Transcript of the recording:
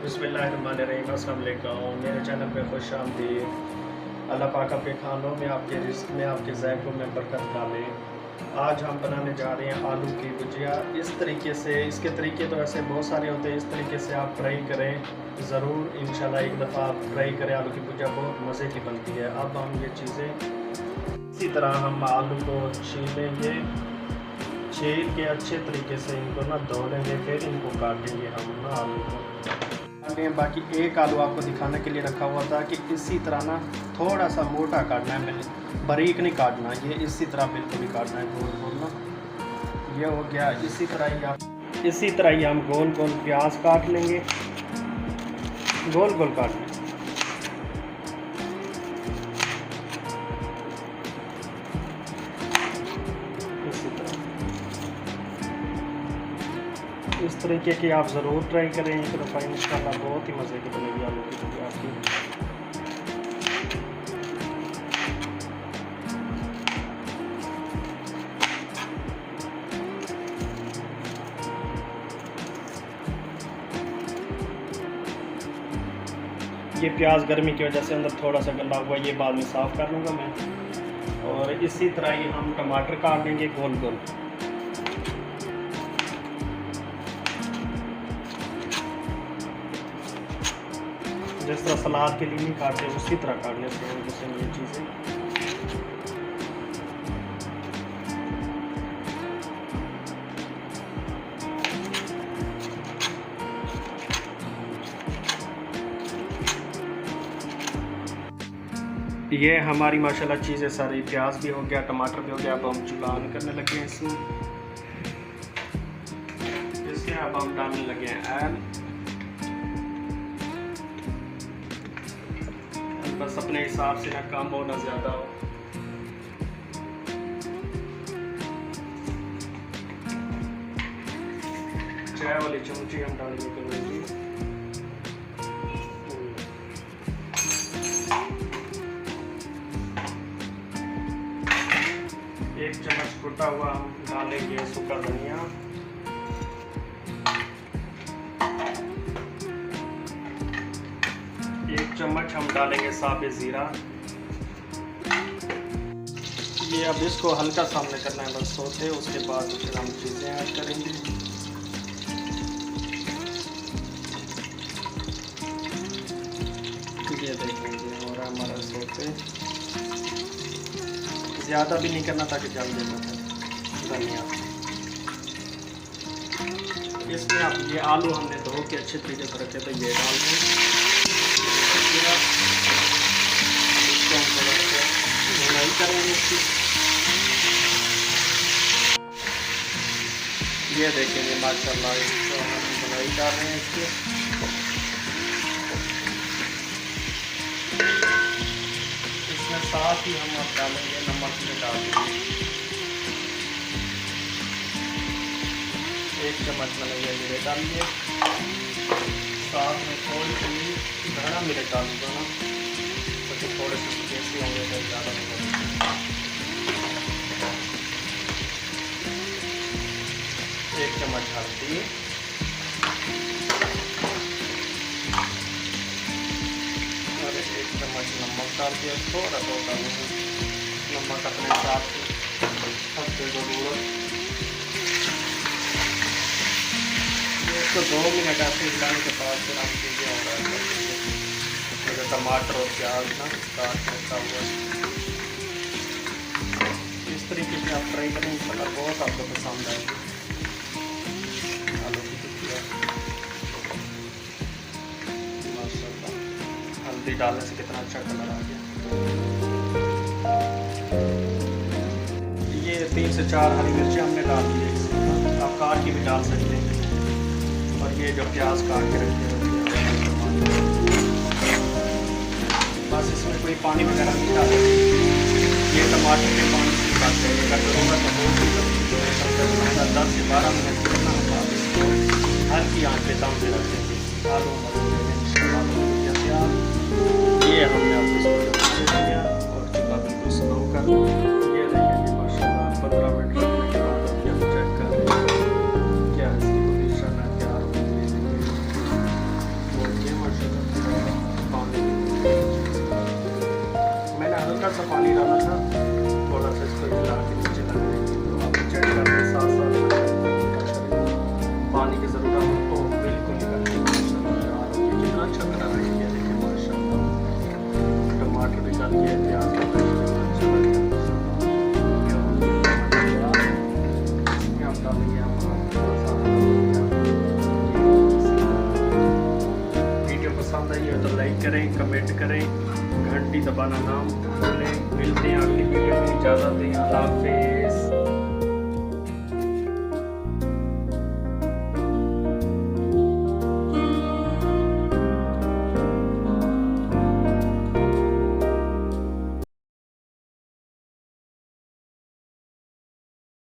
बिस्मिल्लाहिर्रहमानिर्रहीम। अस्सलाम वालेकुम। मेरे चैनल पे खुश आमदीद। अल्लाह पाक आपके खानों में, आपके रिज़्क़ में, आपके ज़ायक़ों में बरकत डालें। आज हम बनाने जा रहे हैं आलू की भुजिया। इस तरीके से, इसके तरीके तो ऐसे बहुत सारे होते हैं, इस तरीके से आप ट्राई करें ज़रूर। इंशाल्लाह एक दफ़ा आप ट्राई करें, आलू की भुजिया बहुत मज़े की बनती है। अब हम ये चीज़ें इसी तरह हम आलू को छीलेंगे, छील के अच्छे तरीके से इनको ना धो लेंगे, फिर इनको काटेंगे हम ना आलू को। बाकी एक आलू आपको दिखाने के लिए रखा हुआ था कि इसी तरह ना थोड़ा सा मोटा काटना है, मैंने बारीक नहीं काटना, ये इसी तरह बिल्कुल ही काटना है, गोल गोल ना। ये हो गया। इसी तरह ही हम गोल गोल प्याज काट लेंगे, गोल गोल काट लेंगे। इस तरीके की आप ज़रूर ट्राई करें एक दफ़ा, इंशाल्लाह बहुत ही मज़े की बनेगी आलू की भुजिया आपकी। ये प्याज गर्मी की वजह से अंदर थोड़ा सा गला हुआ, ये बाद में साफ़ कर लूँगा मैं। और इसी तरह ही हम टमाटर काट लेंगे गोल गोल। जिस तरह सलाद के लिए नहीं काटते उसी तरह काट लेते हैं जैसे ये चीज़ें। ये हमारी माशाल्लाह चीज़ें सारी, प्याज भी हो गया, टमाटर भी हो गया। अब हम चूल्हा ऑन करने लगे हैं इसमें अब हम डालने लगे हैं ऐल। बस अपने हिसाब से ना कम हो ना ज़्यादा हो। चाय वाली चमची हम डालेंगे करेंगे। एक चम्मच कुटा हुआ हम डालेंगे सूखा धनिया। एक चम्मच हम डालेंगे साबुत ज़ीरा। ये अब इसको हल्का सामने करना है बस सोते, उसके बाद फिर हम चीज़ें ऐड करेंगे। ये देखेंगे और हमारा सोते ज़्यादा भी नहीं करना ताकि जल देना है धनिया। इसमें अब ये आलू हमने धो के अच्छे तरीके से रखे, तो ये डाल दें। इसको हम थोड़ा सा भुनाई करेंगे इसकी। ये देखेंगे माशाल्लाह, इसको हम भुनाई डाल रहे हैं इसके। इसमें साथ ही हम अब डालेंगे नमक में डाल देंगे 1 चम्मच मैंने ये मिर्च डालिए। साथ में थोड़ी सी धना मिर्च डाल दो ना, तो थोड़े से स्पाइसी होंगे तो ज़्यादा नहीं। 1 चम्मच हल्दी और 1 चम्मच नमक डाल दिया। थोड़ा सा डालेंगे नमक अपने हिसाब से, सबसे ज़रूरत। इसको 2 मिनट ऐसे हिलाने के बाद फिर हम चीज़ें हो रहा है टमाटर और प्याज ना काट रखा हुआ। इस तरीके से आप ट्राई करें, कलर बहुत आपको पसंद आएगी आलू की भुजिया माशाल्लाह। हल्दी डालने से कितना अच्छा कलर आ गया। ये 3 से 4 हरी मिर्ची हमने डाल दी है, आप काट के भी डाल सकते हैं। और ये जो प्याज काट के रखे हैं बस, इसमें कोई पानी वगैरह नहीं डालते, ये टमाटर के पानी से काटते हैं। अगर ज़रूरत है बहुत ही 10 से 12 मिनट कितना हम हल्की आंच पे दम पे रखेंगे। आलू ये हमने अब इसको दिया और चूल्हा बिल्कुल स्लो कर। ये देखेंगे माशाल्लाह 15 मिनट रखने के बाद अब हम चेक कर रहे हैं क्या इसकी पोजीशन है, क्या पानी की ज़रूरत हो तो बिल्कुल करके माशाल्लाह कितना अच्छा कलर है ये देखिए माशाल्लाह। टमाटर भी डाल दिए, प्याज भी डाल दिए माशाल्लाह। वीडियो पसंद आई हो तो लाइक करें, कमेंट करें, घंटी दबाना ना भूलें। मिलते हैं अगली वीडियो में, इजाज़त दें, अल्लाह हाफ़िज़।